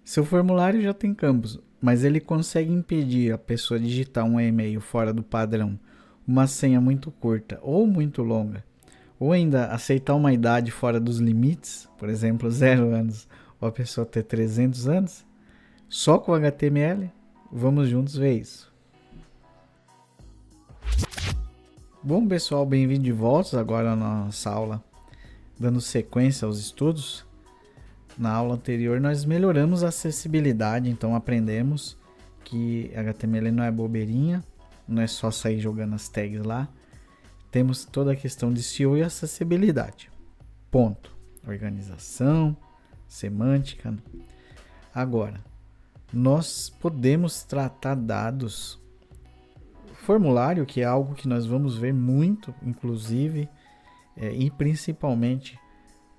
Seu formulário já tem campos, mas ele consegue impedir a pessoa digitar um e-mail fora do padrão, uma senha muito curta ou muito longa, ou ainda aceitar uma idade fora dos limites, por exemplo, 0 anos, ou a pessoa ter 300 anos, só com HTML? Vamos juntos ver isso. Bom, pessoal, bem-vindo de volta agora na nossa aula, dando sequência aos estudos. Na aula anterior nós melhoramos a acessibilidade, então aprendemos que HTML não é bobeirinha, não é só sair jogando as tags lá. Temos toda a questão de SEO e acessibilidade. Ponto. Organização, semântica. Agora, nós podemos tratar dados. Formulário, que é algo que nós vamos ver muito, inclusive, e principalmente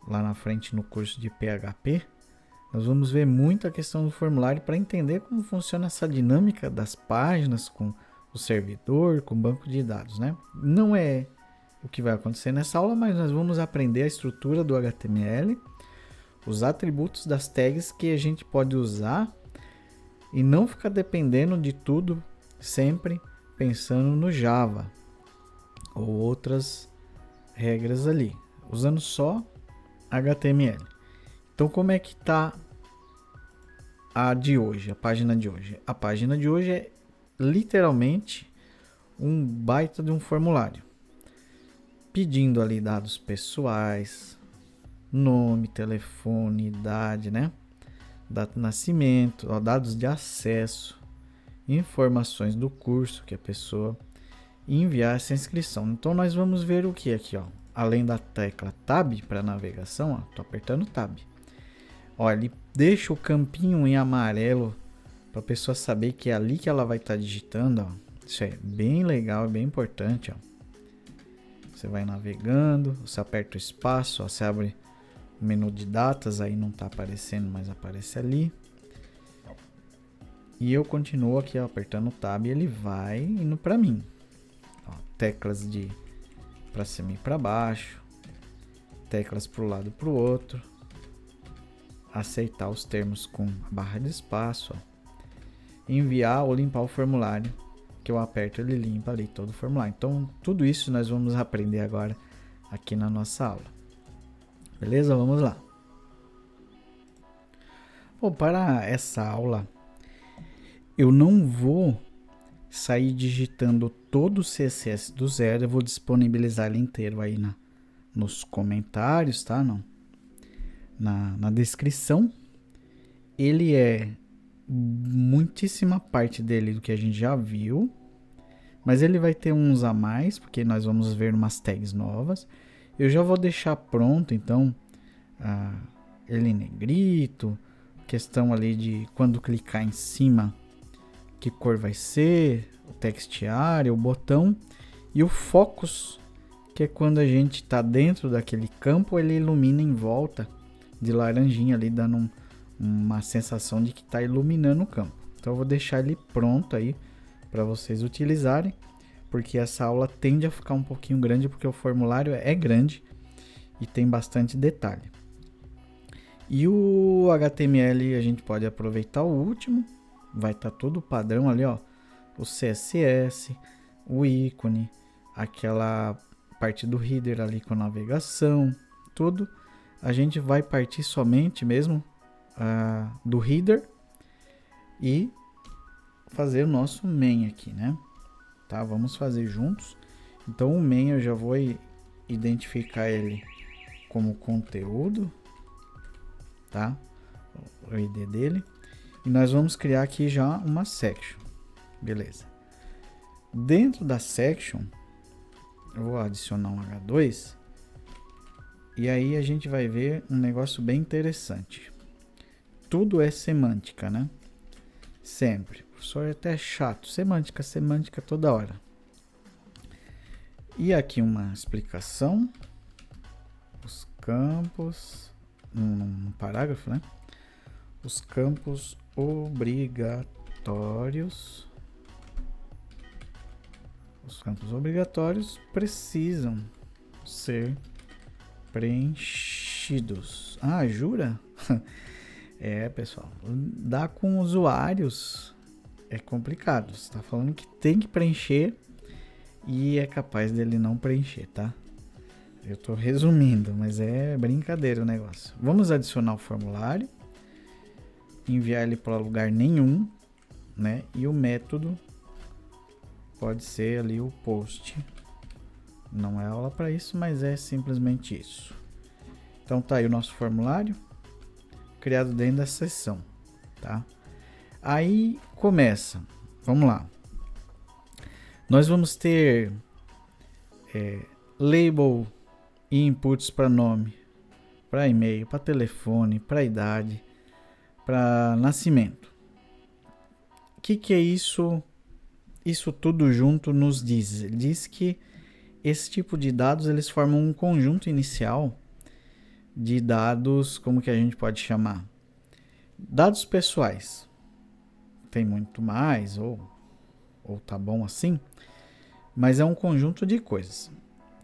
lá na frente no curso de PHP, nós vamos ver muito a questão do formulário para entender como funciona essa dinâmica das páginas com o servidor, com o banco de dados, né? Não é o que vai acontecer nessa aula, mas nós vamos aprender a estrutura do HTML, os atributos das tags que a gente pode usar e não ficar dependendo de tudo sempre pensando no Java ou outras regras ali, usando só HTML. Então, como é que está a de hoje, a página de hoje? A página de hoje é literalmente um baita de um formulário, pedindo ali dados pessoais, nome, telefone, idade, né? Data de nascimento, dados de acesso, informações do curso que a pessoa enviar essa inscrição. Então nós vamos ver o que aqui, ó. Além da tecla Tab para navegação, ó, tô apertando Tab. Ó, ele deixa o campinho em amarelo para a pessoa saber que é ali que ela vai estar digitando, ó. Isso é bem legal, é bem importante, ó. Você vai navegando, você aperta o espaço, ó, você abre o menu de datas, aí não está aparecendo, mas aparece ali. E eu continuo aqui, ó, apertando o Tab e ele vai indo para mim. Ó, teclas de para cima e para baixo, teclas para o lado e para o outro, aceitar os termos com a barra de espaço, ó. Enviar ou limpar o formulário, que eu aperto ele limpa ali todo o formulário. Então tudo isso nós vamos aprender agora aqui na nossa aula. Beleza? Vamos lá. Bom, para essa aula eu não vou sair digitando todo o CSS do zero, eu vou disponibilizar ele inteiro aí nos comentários, tá? Não. Na descrição. Ele é muitíssima parte dele do que a gente já viu, mas ele vai ter uns a mais, porque nós vamos ver umas tags novas. Eu já vou deixar pronto, então, ele em negrito, questão ali de quando clicar em cima, que cor vai ser, o text area, o botão e o focus, que é quando a gente está dentro daquele campo, ele ilumina em volta de laranjinha ali, dando uma sensação de que está iluminando o campo. Então eu vou deixar ele pronto aí para vocês utilizarem, porque essa aula tende a ficar um pouquinho grande, porque o formulário é grande e tem bastante detalhe. E o HTML a gente pode aproveitar o último, vai estar todo padrão ali, ó, o CSS, o ícone, aquela parte do header ali com a navegação, tudo. A gente vai partir somente mesmo do header e fazer o nosso main aqui, né? Tá, vamos fazer juntos. Então o main eu já vou identificar ele como conteúdo, tá? O ID dele. E nós vamos criar aqui já uma section. Beleza. Dentro da section, eu vou adicionar um H2. E aí a gente vai ver um negócio bem interessante. Tudo é semântica, né? Sempre. O professor é até chato. Semântica, semântica toda hora. E aqui uma explicação. Os campos. Um parágrafo, né? Os campos obrigatórios. Os campos obrigatórios precisam ser preenchidos. Ah, jura? Pessoal, dar com usuários é complicado. Você tá falando que tem que preencher e é capaz dele não preencher, tá? Eu tô resumindo, mas é brincadeira o negócio. Vamos adicionar o formulário, enviar ele para lugar nenhum, né? E o método pode ser ali o post. Não é aula para isso, mas é simplesmente isso. Então tá aí o nosso formulário criado dentro da seção, tá? Aí começa. Vamos lá. Nós vamos ter label e inputs para nome, para e-mail, para telefone, para idade, para nascimento. O que é isso? Isso tudo junto nos diz que esse tipo de dados eles formam um conjunto inicial de dados, como que a gente pode chamar? Dados pessoais. Tem muito mais ou tá bom assim, mas é um conjunto de coisas.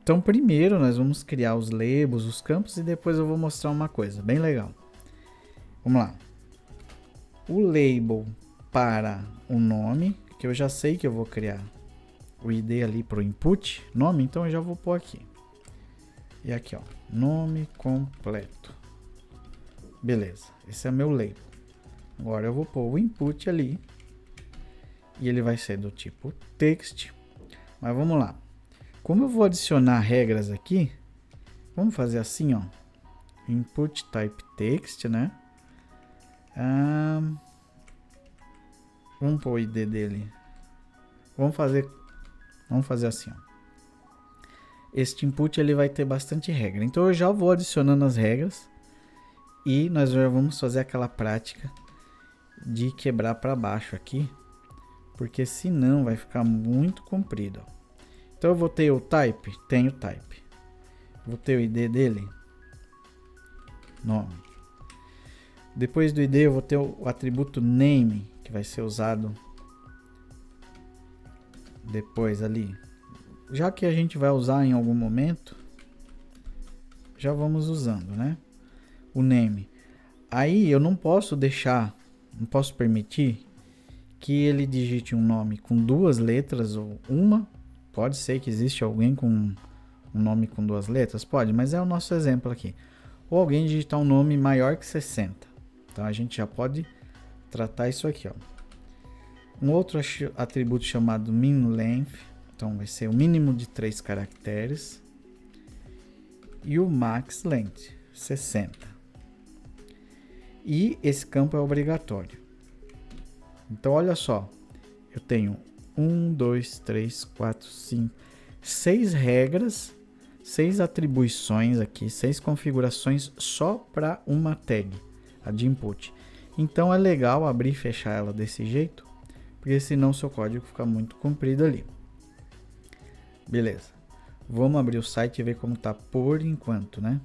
Então, primeiro nós vamos criar os labels, os campos, e depois eu vou mostrar uma coisa bem legal. Vamos lá. O label para o nome, que eu já sei que eu vou criar o ID ali para o input, nome, então eu já vou pôr aqui. E aqui, ó, nome completo. Beleza, esse é meu label. Agora eu vou pôr o input ali, e ele vai ser do tipo text. Mas vamos lá. Como eu vou adicionar regras aqui, vamos fazer assim, ó. Input type text, né? Vamos pôr o ID dele. Vamos fazer assim, ó. Este input ele vai ter bastante regra. Então eu já vou adicionando as regras e nós já vamos fazer aquela prática de quebrar para baixo aqui, porque senão vai ficar muito comprido, ó. Então eu vou ter o type, tenho type. Vou ter o ID dele, nome. Depois do ID eu vou ter o atributo name, que vai ser usado depois ali. Já que a gente vai usar em algum momento, já vamos usando, né? O name. Aí eu não posso permitir que ele digite um nome com 2 letras ou uma. Pode ser que existe alguém com um nome com 2 letras, pode, mas é o nosso exemplo aqui. Ou alguém digitar um nome maior que 60. Então a gente já pode tratar isso aqui, ó. Um outro atributo chamado min length, então vai ser o mínimo de 3 caracteres. E o max length, 60. E esse campo é obrigatório. Então olha só, eu tenho 1, 2, 3, 4, 5, 6 regras, 6 atribuições aqui, 6 configurações só para uma tag, a de input. Então é legal abrir e fechar ela desse jeito, porque senão seu código fica muito comprido ali. Beleza. Vamos abrir o site e ver como tá por enquanto, né?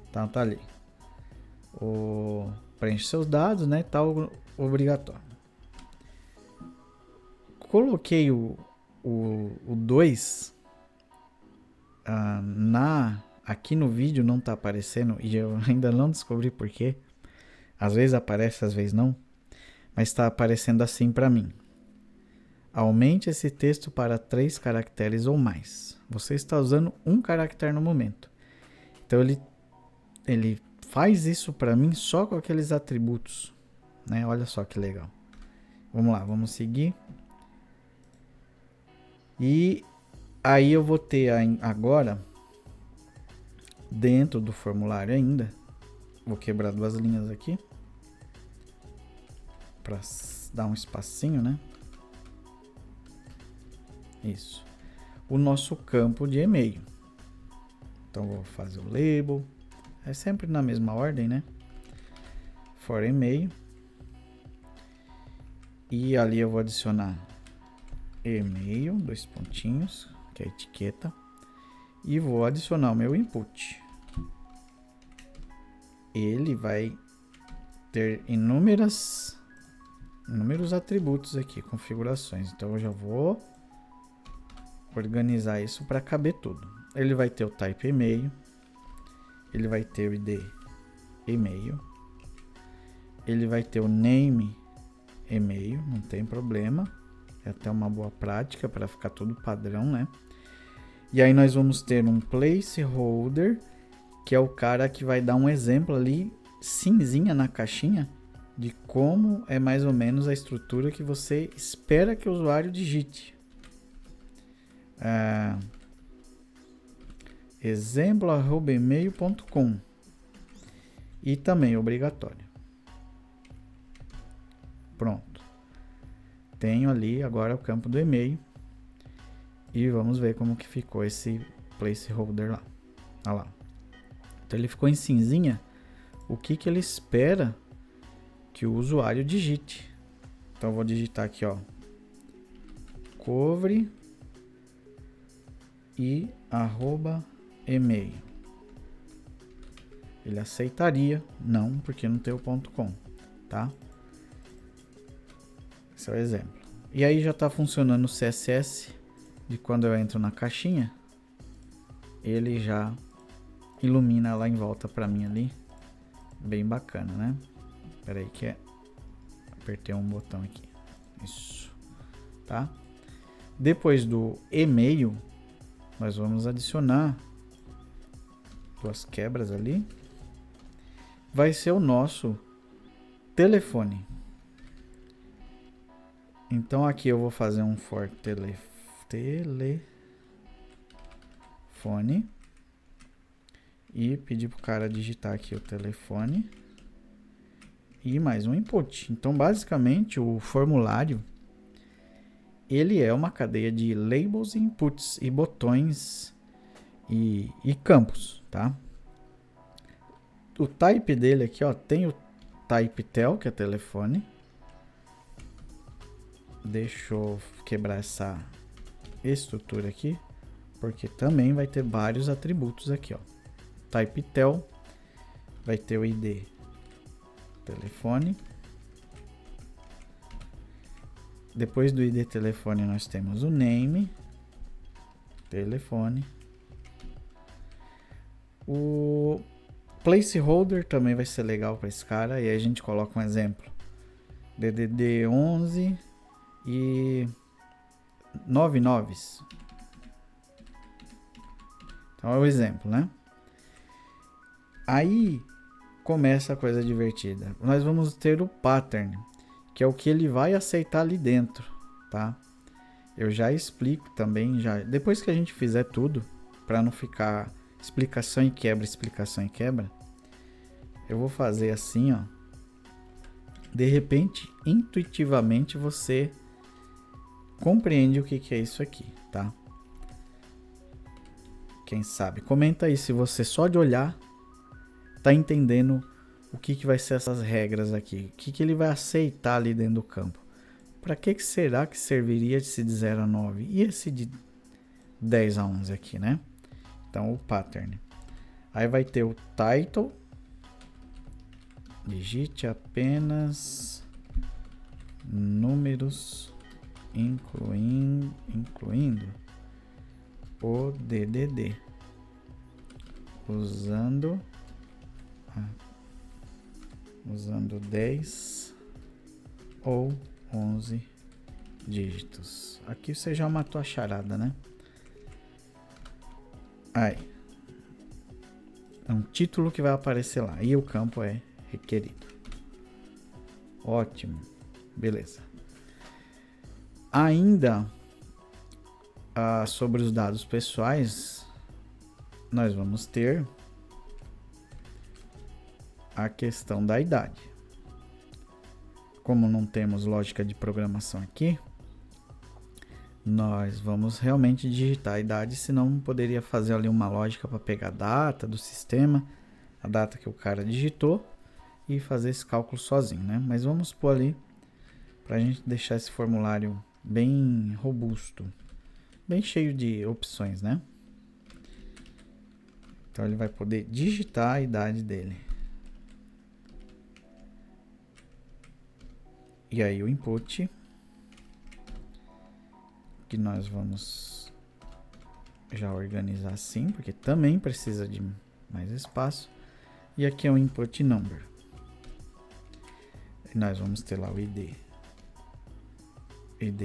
Então tá ali. Preenche seus dados, né? Tá obrigatório. Coloquei o 2 aqui no vídeo, não tá aparecendo e eu ainda não descobri porquê. Às vezes aparece, às vezes não, mas está aparecendo assim para mim. Aumente esse texto para 3 caracteres ou mais. Você está usando 1 caractere no momento. Então ele faz isso para mim só com aqueles atributos, né? Olha só que legal. Vamos lá, vamos seguir. E aí eu vou ter agora, dentro do formulário ainda, vou quebrar 2 linhas aqui, para dar um espacinho, né? Isso. O nosso campo de e-mail. Então vou fazer o label. É sempre na mesma ordem, né? For e-mail. E ali eu vou adicionar e-mail, 2 pontinhos, que é a etiqueta. E vou adicionar o meu input. Ele vai ter inúmeros atributos aqui, configurações. Então eu já vou organizar isso para caber tudo. Ele vai ter o type e-mail, ele vai ter o ID e-mail, ele vai ter o name e-mail, não tem problema. É até uma boa prática para ficar tudo padrão, né? E aí nós vamos ter um placeholder, que é o cara que vai dar um exemplo ali, cinzinha na caixinha, de como é mais ou menos a estrutura que você espera que o usuário digite. Exemplo@email.com, e também obrigatório. Pronto. Tenho ali agora o campo do e-mail e vamos ver como que ficou esse placeholder lá. Olha lá. Então ele ficou em cinzinha. O que ele espera que o usuário digite. Então eu vou digitar aqui, ó, cover e @email. Ele aceitaria? Não, porque não tem o .com, tá? Esse é o exemplo. E aí já está funcionando o CSS de quando eu entro na caixinha, ele já ilumina lá em volta para mim ali, bem bacana, né? Espera aí que apertei um botão aqui. Isso, tá? Depois do e-mail, nós vamos adicionar duas quebras ali. Vai ser o nosso telefone. Então aqui eu vou fazer um for telefone e pedir pro cara digitar aqui o telefone e mais um input. Então basicamente o formulário, ele é uma cadeia de labels, inputs e botões e campos, tá? O type dele aqui, ó, tem o type tel, que é telefone. Deixa eu quebrar essa estrutura aqui, porque também vai ter vários atributos aqui, ó. Type tel vai ter o ID telefone. Depois do ID telefone nós temos o name telefone. O placeholder também vai ser legal para esse cara, e aí a gente coloca um exemplo: DDD 11 e 99. Então é o exemplo, né? Aí começa a coisa divertida. Nós vamos ter o pattern, que é o que ele vai aceitar ali dentro, tá? Eu já explico também, já depois que a gente fizer tudo, para não ficar explicação e quebra, eu vou fazer assim, ó. De repente, intuitivamente você compreende o que é isso aqui, tá? Quem sabe? Comenta aí se você só de olhar tá entendendo o que vai ser essas regras aqui. O que ele vai aceitar ali dentro do campo. Para que será que serviria esse de 0 a 9 e esse de 10 a 11 aqui, né? Então o pattern. Aí vai ter o title. Digite apenas números incluindo o DDD usando 10 ou 11 dígitos. Aqui você já matou a charada, né? Aí é um título que vai aparecer lá e o campo é requerido. Ótimo, beleza. Ainda sobre os dados pessoais, nós vamos ter a questão da idade. Como não temos lógica de programação aqui, nós vamos realmente digitar a idade, senão poderia fazer ali uma lógica para pegar a data do sistema, a data que o cara digitou e fazer esse cálculo sozinho, né? Mas vamos pôr ali para a gente deixar esse formulário bem robusto, bem cheio de opções, né? Então ele vai poder digitar a idade dele. E aí o input, que nós vamos já organizar assim, porque também precisa de mais espaço. E aqui é o input number. E nós vamos ter lá o ID. ID,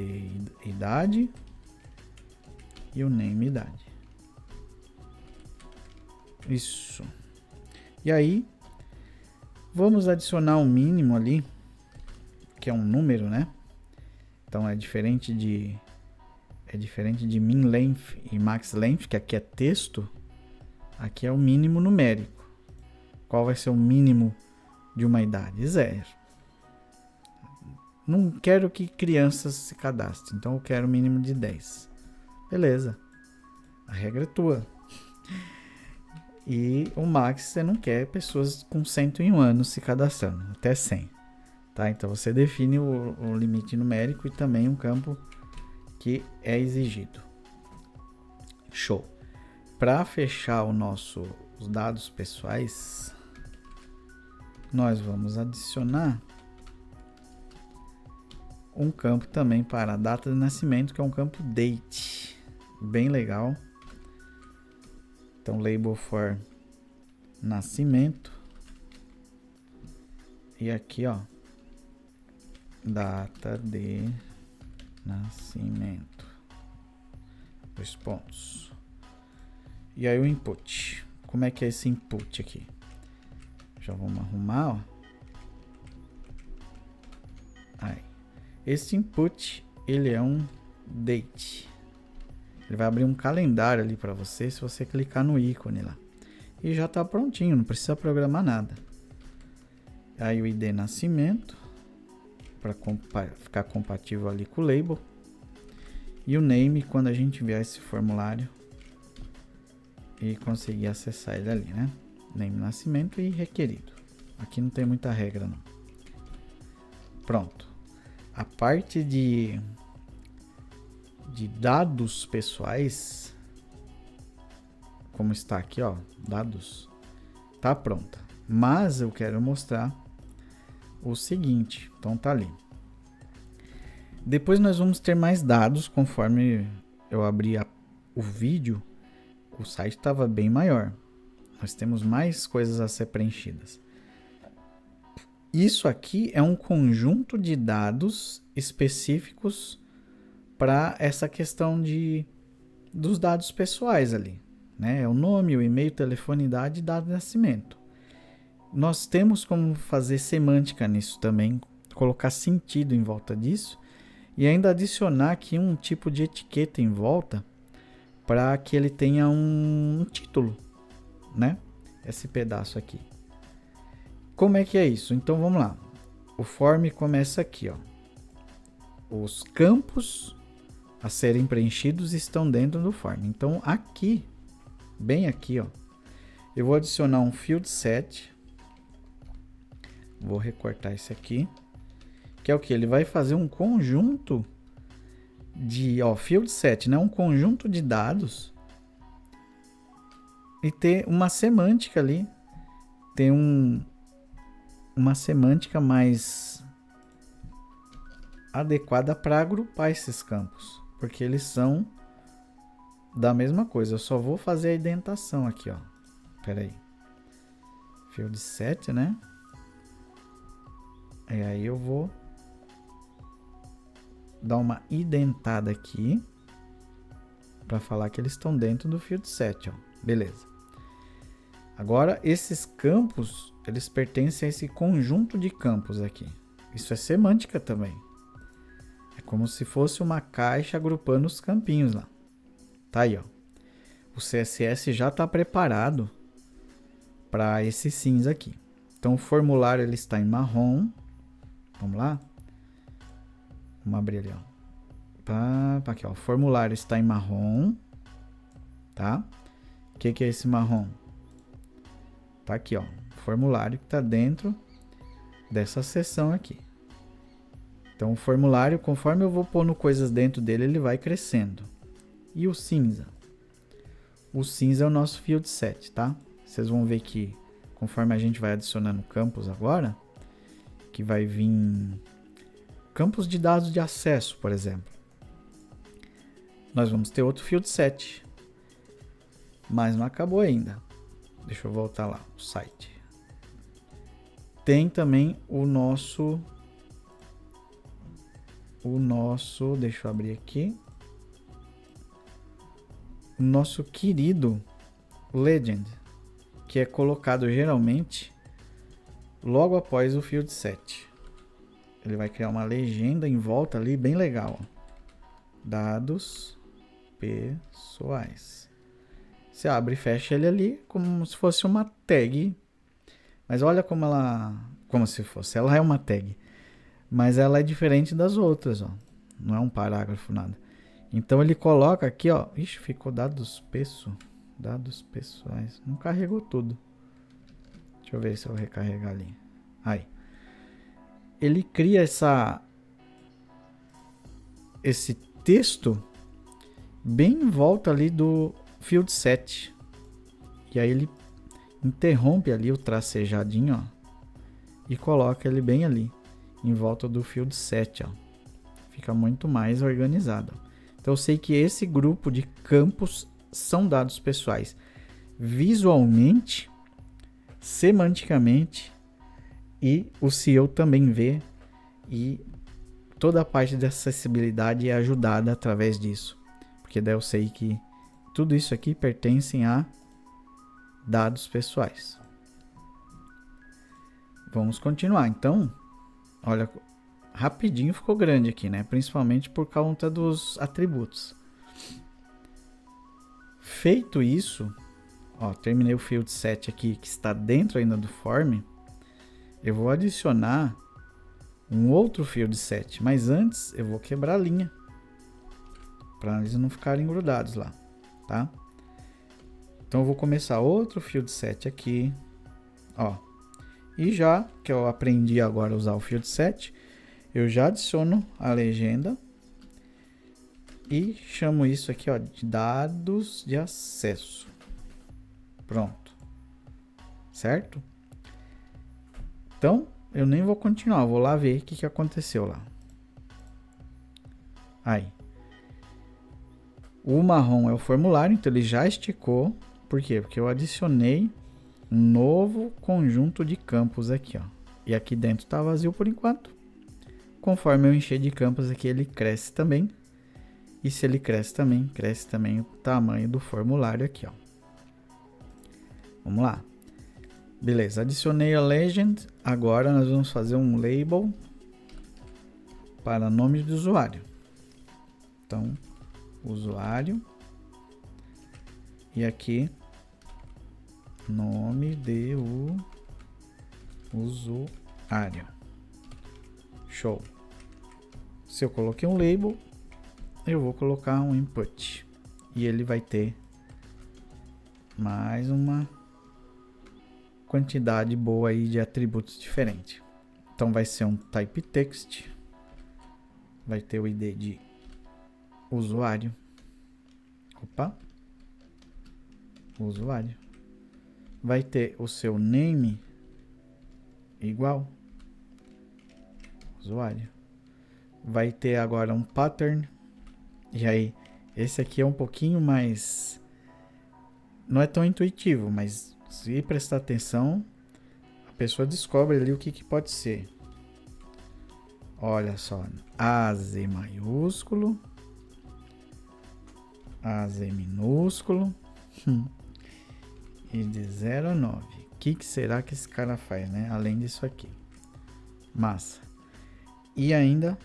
idade. E o name, idade. Isso. E aí, vamos adicionar um mínimo ali, que é um número, né? Então é diferente de min length e max length, que aqui é texto. Aqui é o mínimo numérico. Qual vai ser o mínimo de uma idade? 0. Não quero que crianças se cadastrem, então eu quero o mínimo de 10. Beleza. A regra é tua. E o max, você não quer pessoas com 101 anos se cadastrando, até 100. Tá? Então você define o limite numérico e também um campo que é exigido. Show. Para fechar os dados pessoais, nós vamos adicionar um campo também para a data de nascimento, que é um campo date. Bem legal. Então, label for nascimento. E aqui, ó, data de nascimento. 2 pontos. E aí o input. Como é que é esse input aqui? Já vamos arrumar, ó. Aí. Esse input, ele é um date. Ele vai abrir um calendário ali para você, se você clicar no ícone lá. E já está prontinho, não precisa programar nada. Aí o ID nascimento, para ficar compatível ali com o label. E o name, quando a gente enviar esse formulário e conseguir acessar ele ali, né? Name nascimento e requerido. Aqui não tem muita regra, não. Pronto. A parte de dados pessoais, como está aqui, ó, dados, tá pronta. Mas eu quero mostrar o seguinte, então tá ali. Depois nós vamos ter mais dados, conforme eu abri o vídeo, o site estava bem maior. Nós temos mais coisas a ser preenchidas. Isso aqui é um conjunto de dados específicos para essa questão dos dados pessoais ali, né? É o nome, o e-mail, telefone, idade e data de nascimento. Nós temos como fazer semântica nisso também, colocar sentido em volta disso e ainda adicionar aqui um tipo de etiqueta em volta para que ele tenha um título, né? Esse pedaço aqui. Como é que é isso? Então vamos lá. O form começa aqui, ó. Os campos a serem preenchidos estão dentro do form. Então aqui, bem aqui, ó, eu vou adicionar um field set. Vou recortar esse aqui, que é o que? Ele vai fazer um conjunto de, ó, field set, né? Um conjunto de dados e ter uma semântica ali, ter uma semântica mais adequada para agrupar esses campos, porque eles são da mesma coisa. Eu só vou fazer a indentação aqui, ó. Pera aí. Field set, né? E aí eu vou dar uma indentada aqui para falar que eles estão dentro do field set, ó. Beleza. Agora esses campos, eles pertencem a esse conjunto de campos aqui. Isso é semântica também. É como se fosse uma caixa agrupando os campinhos lá. Tá aí, ó. O CSS já está preparado para esse cinza aqui. Então o formulário ele está em marrom. Vamos lá? Vamos abrir ali, ó. Aqui, ó. O formulário está em marrom. Tá? O que é esse marrom? Tá aqui, ó. O formulário que está dentro dessa seção aqui. Então o formulário, conforme eu vou pondo coisas dentro dele, ele vai crescendo. E o cinza? O cinza é o nosso field set, tá? Vocês vão ver que conforme a gente vai adicionando campos agora, que vai vir campos de dados de acesso, por exemplo. Nós vamos ter outro field set. Mas não acabou ainda. Deixa eu voltar lá, o site. Tem também o nosso o nosso, deixa eu abrir aqui, o nosso querido Legend, que é colocado geralmente logo após o Field Set. Ele vai criar uma legenda em volta ali, bem legal. Dados pessoais. Você abre e fecha ele ali como se fosse uma tag. Mas olha como ela... Como se fosse. Ela é uma tag. Mas ela é diferente das outras, ó. Não é um parágrafo, nada. Então ele coloca aqui, ó. Ixi, ficou dados pessoais. Não carregou tudo. Deixa eu ver se eu recarregar ali. Aí. Ele cria esse texto bem em volta ali do Field Set. E aí ele interrompe ali o tracejadinho, ó. E coloca ele bem ali. Em volta do Field Set, ó. Fica muito mais organizado. Então eu sei que esse grupo de campos são dados pessoais. Visualmente, semanticamente, e o CEO também vê, e toda a parte de acessibilidade é ajudada através disso. Porque daí eu sei que tudo isso aqui pertencem a dados pessoais. Vamos continuar. Então, olha, rapidinho ficou grande aqui, né? Principalmente por conta dos atributos. Feito isso, ó, terminei o field set aqui que está dentro ainda do form. Eu vou adicionar um outro field set, mas antes eu vou quebrar a linha para eles não ficarem grudados lá, tá? Então eu vou começar outro field set aqui, ó. E já que eu aprendi agora a usar o field set, eu já adiciono a legenda e chamo isso aqui, ó, de dados de acesso. Pronto. Certo? Então, eu nem vou continuar, vou lá ver o que aconteceu lá. Aí. O marrom é o formulário, então ele já esticou. Por quê? Porque eu adicionei um novo conjunto de campos aqui, ó. E aqui dentro tá vazio por enquanto. Conforme eu encher de campos aqui, ele cresce também. E se ele cresce também o tamanho do formulário aqui, ó. Vamos lá. Beleza, adicionei a legend. Agora nós vamos fazer um label para nome de usuário. Então, usuário. E aqui, nome de usuário. Show. Se eu coloquei um label, eu vou colocar um input. E ele vai ter mais uma quantidade boa aí de atributos diferentes. Então vai ser um type text. Vai ter o ID de usuário. Opa. Usuário. Vai ter o seu name igual. Usuário. Vai ter agora um pattern. E aí, esse aqui é um pouquinho mais... Não é tão intuitivo, mas se prestar atenção, a pessoa descobre ali o que pode ser. Olha só, AZ maiúsculo, AZ minúsculo e de 0 a 9. O que será que esse cara faz, né? Além disso aqui. Massa. E ainda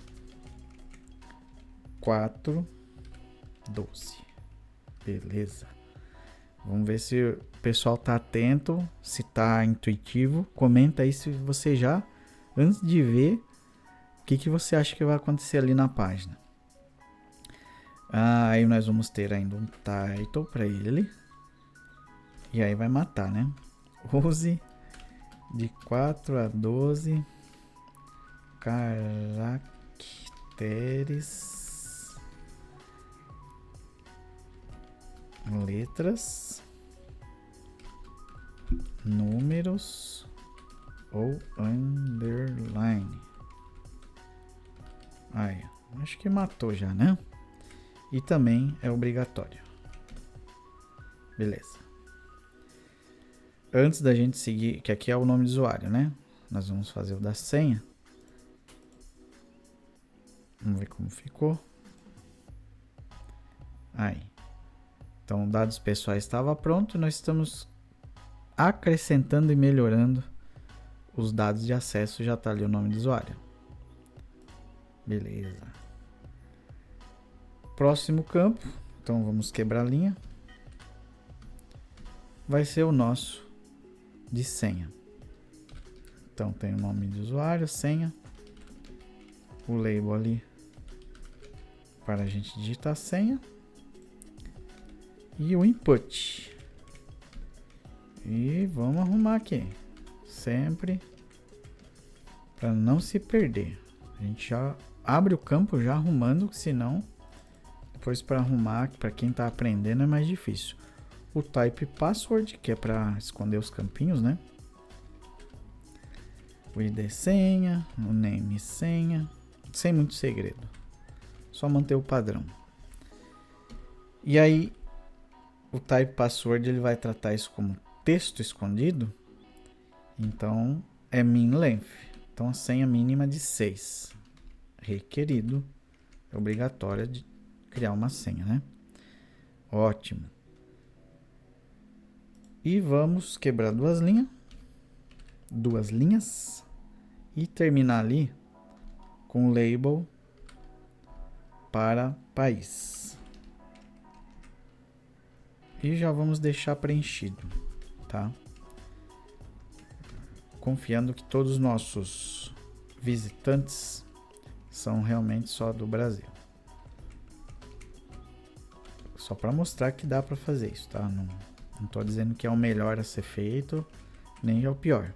4, 12. Beleza. Vamos ver se o pessoal tá atento, se tá intuitivo. Comenta aí se você já, antes de ver, o que você acha que vai acontecer ali na página. Aí nós vamos ter ainda um title para ele. E aí vai matar, né? Use de 4 a 12 caracteres, letras, números ou underline. Aí, acho que matou já, né? E também é obrigatório. Beleza. Antes da gente seguir, que aqui é o nome do usuário, né? Nós vamos fazer o da senha. Vamos ver como ficou. Aí. Então, dados pessoais estava pronto. Nós estamos acrescentando e melhorando os dados de acesso. Já está ali o nome do usuário. Beleza. Próximo campo. Então, vamos quebrar a linha. Vai ser o nosso de senha. Então, tem o nome de usuário, senha. O label ali para a gente digitar a senha. E o input. E vamos arrumar aqui. Sempre para não se perder. A gente já abre o campo já arrumando, senão depois para arrumar, para quem está aprendendo é mais difícil. O type password, que é para esconder os campinhos, né? O ID senha, o name senha, sem muito segredo. Só manter o padrão. E aí o type password ele vai tratar isso como texto escondido. Então é min length. Então a senha mínima de 6. Requerido. É obrigatório de criar uma senha, né? Ótimo. E vamos quebrar duas linhas e terminar ali com o label para país. E já vamos deixar preenchido, tá? Confiando que todos os nossos visitantes são realmente só do Brasil. Só para mostrar que dá para fazer isso, tá? Não tô dizendo que é o melhor a ser feito, nem é o pior.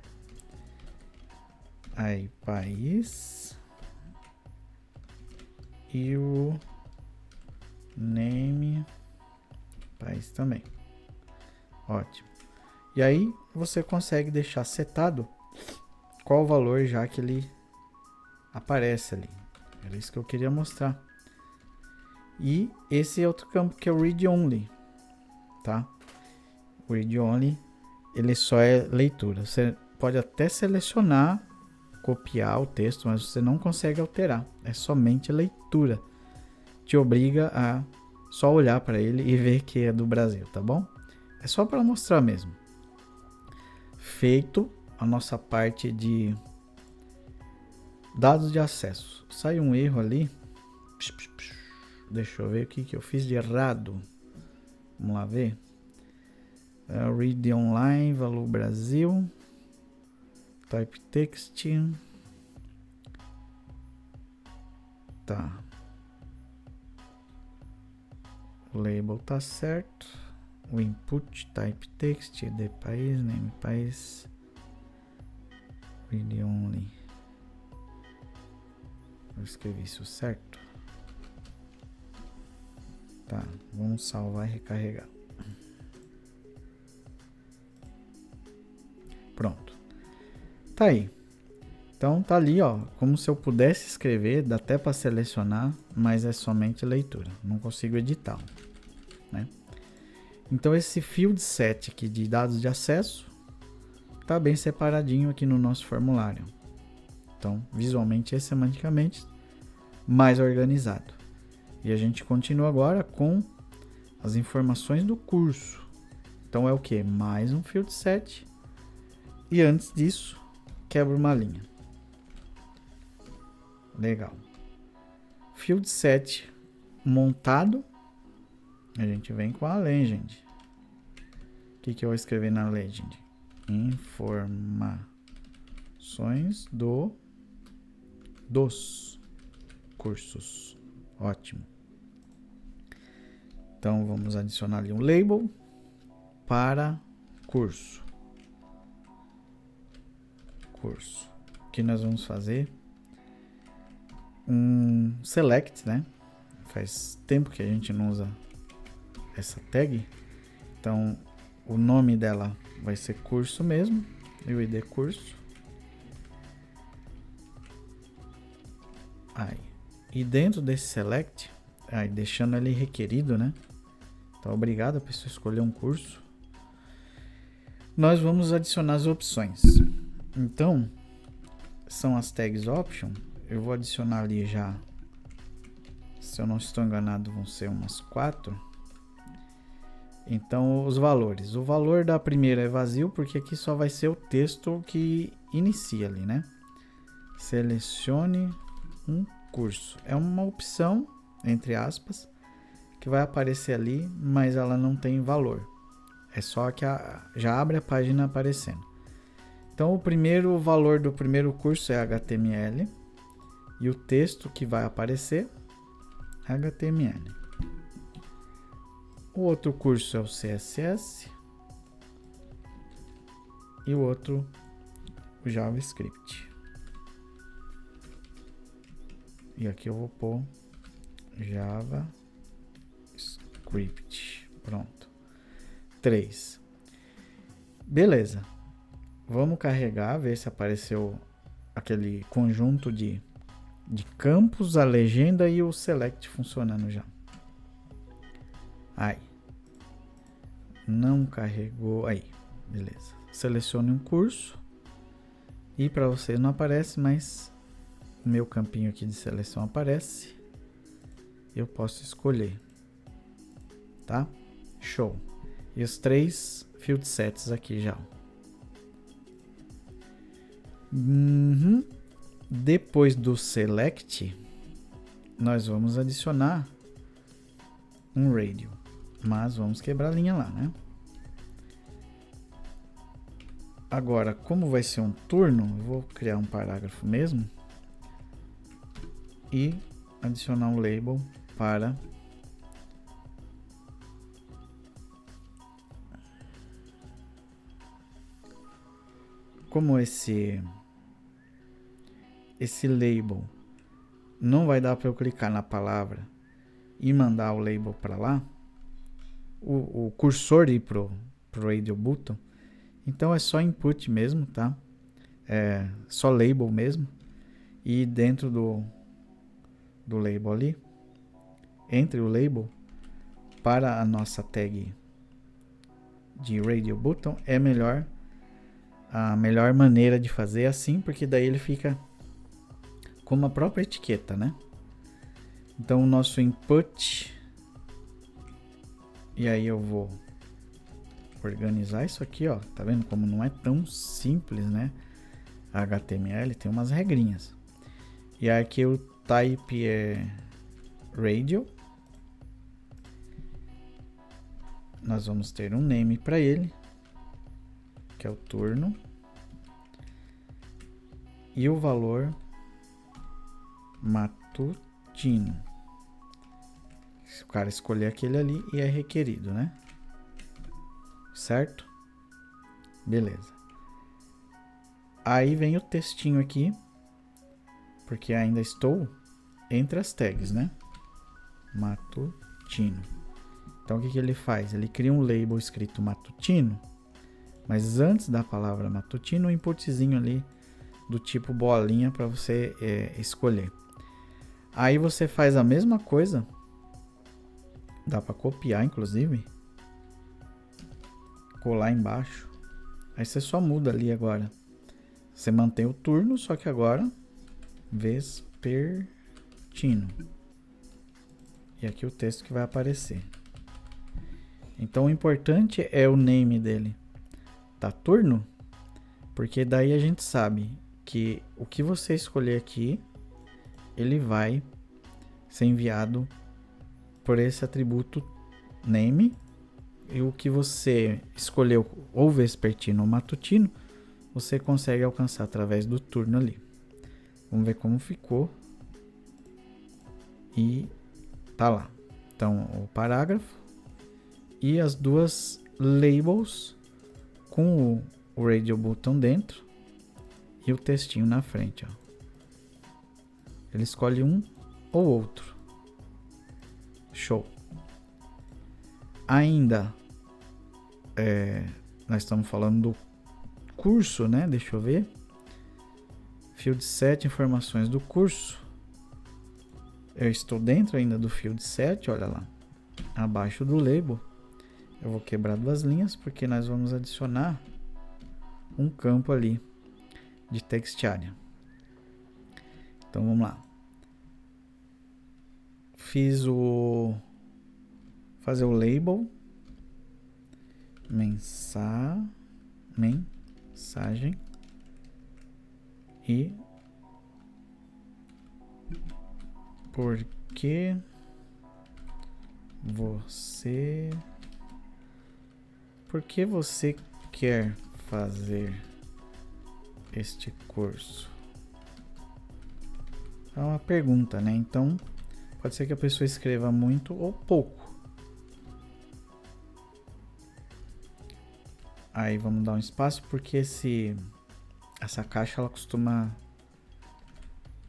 Aí, país. E o name. País também. Ótimo. E aí, você consegue deixar setado qual o valor já que ele aparece ali. Era isso que eu queria mostrar. E esse é outro campo que é o read only, tá? O read only, ele só é leitura. Você pode até selecionar, copiar o texto, mas você não consegue alterar. É somente leitura. Te obriga a só olhar para ele e ver que é do Brasil, tá bom? É só para mostrar mesmo. Feito a nossa parte de dados de acesso. Sai um erro ali. Deixa eu ver o que eu fiz de errado. Vamos lá ver. Read online, valor Brasil. Type text. Tá. O label tá certo. O input, type text, de país, name país. Read only. Eu escrevi isso certo. Tá, vamos salvar e recarregar. Pronto. Tá aí. Então tá ali, ó, como se eu pudesse escrever, dá até para selecionar, mas é somente leitura, não consigo editar, né? Então esse field set aqui de dados de acesso tá bem separadinho aqui no nosso formulário. Então, visualmente e semanticamente mais organizado. E a gente continua agora com as informações do curso. Então é o que? Mais um field set. E antes disso, quebra uma linha. Legal. Field set montado. A gente vem com a legend. O que eu vou escrever na legend? Informações dos cursos. Ótimo. Então vamos adicionar ali um label para curso. O que nós vamos fazer? Um select, né? Faz tempo que a gente não usa essa tag. Então o nome dela vai ser curso mesmo. E o ID curso. Aí. E dentro desse select, aí deixando ele requerido, né? Então obrigado a pessoa escolher um curso. Nós vamos adicionar as opções. Então, são as tags option. Eu vou adicionar ali já Se eu não estou enganado, vão ser umas 4. Então, os valores. O valor da primeira é vazio, porque aqui só vai ser o texto que inicia ali, né? Selecione um curso. É uma opção, entre aspas, que vai aparecer ali, mas ela não tem valor. É só que já abre a página aparecendo. Então, o primeiro valor do primeiro curso é HTML. E o texto que vai aparecer, HTML. O outro curso é o CSS. E o outro, o JavaScript. E aqui eu vou pôr JavaScript. Pronto. 3. Beleza. Vamos carregar, ver se apareceu aquele conjunto de campos, a legenda e o select funcionando já. Aí. Não carregou. Aí. Beleza. Selecione um curso. E para vocês não aparece, mas o meu campinho aqui de seleção aparece. Eu posso escolher. Tá? Show. E os 3 field sets aqui já. Depois do select, nós vamos adicionar um radio. Mas vamos quebrar a linha lá, né? Agora, como vai ser um turno, eu vou criar um parágrafo mesmo. E adicionar um label para como esse label não vai dar para eu clicar na palavra e mandar o label para lá, o cursor ir pro radio button, então é só input mesmo, tá? É só label mesmo. E dentro do label ali, entre o label para a nossa tag de radio button, é a melhor maneira de fazer assim, porque daí ele fica como a própria etiqueta, né? Então o nosso input, e aí eu vou organizar isso aqui, ó. Tá vendo como não é tão simples, né? HTML tem umas regrinhas. E aqui o type é radio. Nós vamos ter um name para ele, que é o turno. E o valor matutino. Se o cara escolher aquele ali, e é requerido, né? Certo? Beleza. Aí vem o textinho aqui, porque ainda estou entre as tags, né? Matutino. Então o que ele faz? Ele cria um label escrito matutino, mas antes da palavra matutino, um inputzinho ali do tipo bolinha para você escolher. Aí você faz a mesma coisa, dá para copiar inclusive, colar embaixo. Aí você só muda ali agora. Você mantém o turno, só que agora vespertino. E aqui o texto que vai aparecer. Então o importante é o name dele. Tá turno? Porque daí a gente sabe que o que você escolher aqui, ele vai ser enviado por esse atributo name. E o que você escolheu, ou vespertino ou matutino, você consegue alcançar através do turno ali. Vamos ver como ficou. E tá lá. Então, o parágrafo e as duas labels com o radio button dentro e o textinho na frente, ó. Ele escolhe um ou outro. Show. Ainda nós estamos falando do curso, né? Deixa eu ver. Field set, informações do curso. Eu estou dentro ainda do field set, olha lá. Abaixo do label. Eu vou quebrar duas linhas porque nós vamos adicionar um campo ali de text area. Então vamos lá. fiz fazer o label, mensagem e por que você quer fazer este curso? É uma pergunta, né? Então, pode ser que a pessoa escreva muito ou pouco. Aí vamos dar um espaço, porque essa caixa ela costuma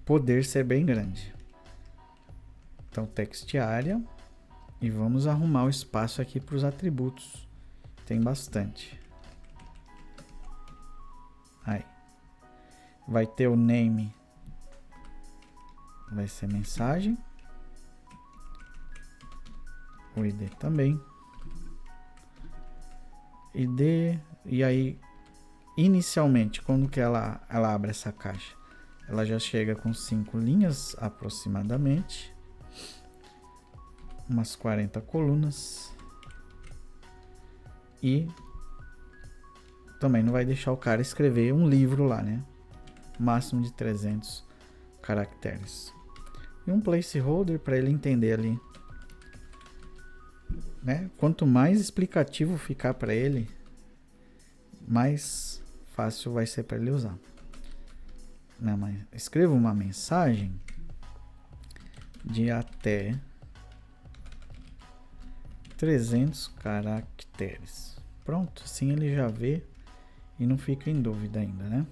poder ser bem grande. Então, text area. E vamos arrumar o espaço aqui para os atributos. Tem bastante. Aí. Vai ter o name. Vai ser mensagem. O ID também. ID. E aí, inicialmente, quando que ela abre essa caixa? Ela já chega com 5 linhas aproximadamente. Umas 40 colunas. E também não vai deixar o cara escrever um livro lá, né? Máximo de 300 caracteres. E um placeholder para ele entender ali, né? Quanto mais explicativo ficar para ele, mais fácil vai ser para ele usar. Não, mas escreva uma mensagem de até 300 caracteres. Pronto, assim ele já vê e não fica em dúvida ainda, né?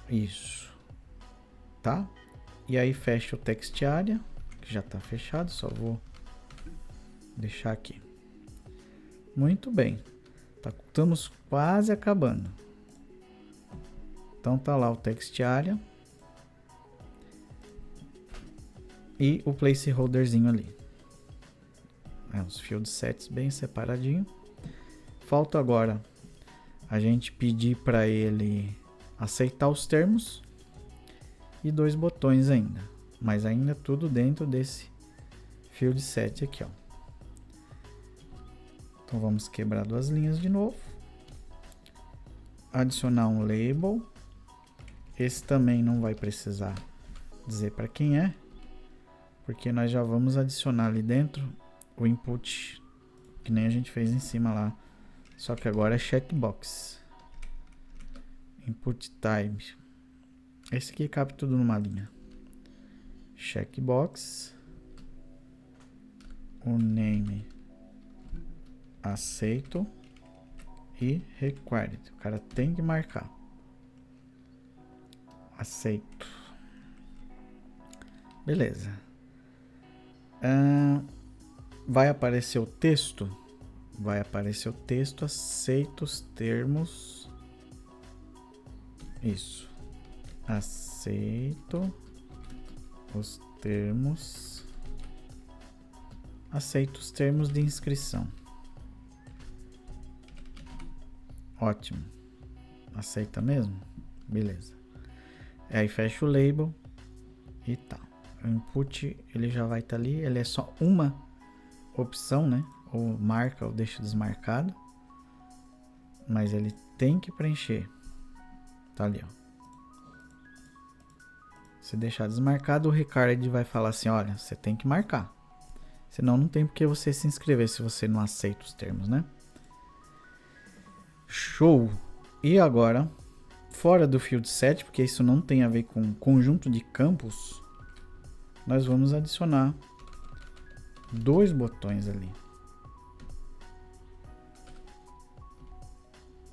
Isso. Tá? E aí fecha o text area, que já está fechado, só vou deixar aqui. Muito bem. Estamos quase acabando. Então tá lá o text area e o placeholderzinho ali. Os field sets bem separadinho. Falta agora a gente pedir para ele aceitar os termos e 2 botões ainda, mas ainda tudo dentro desse field set aqui, ó. Então vamos quebrar 2 linhas de novo, adicionar um label. Esse também não vai precisar dizer para quem é, porque nós já vamos adicionar ali dentro o input, que nem a gente fez em cima lá, só que agora é checkbox. Input type, esse aqui cabe tudo numa linha. Checkbox, o name aceito e required, o cara tem que marcar. Aceito. Beleza. Vai aparecer o texto? Vai aparecer o texto, aceito os termos. Isso. Aceito os termos. Aceito os termos de inscrição. Ótimo. Aceita mesmo? Beleza. Aí fecha o label e tá. O input ele já vai estar ali. Ele é só uma opção, né? Ou marca ou deixa desmarcado. Mas ele tem que preencher. Tá ali, ó. Se deixar desmarcado, o Ricardo vai falar assim: olha, você tem que marcar. Senão não tem porque você se inscrever se você não aceita os termos, né? Show! E agora, fora do field set, porque isso não tem a ver com conjunto de campos, nós vamos adicionar 2 botões ali.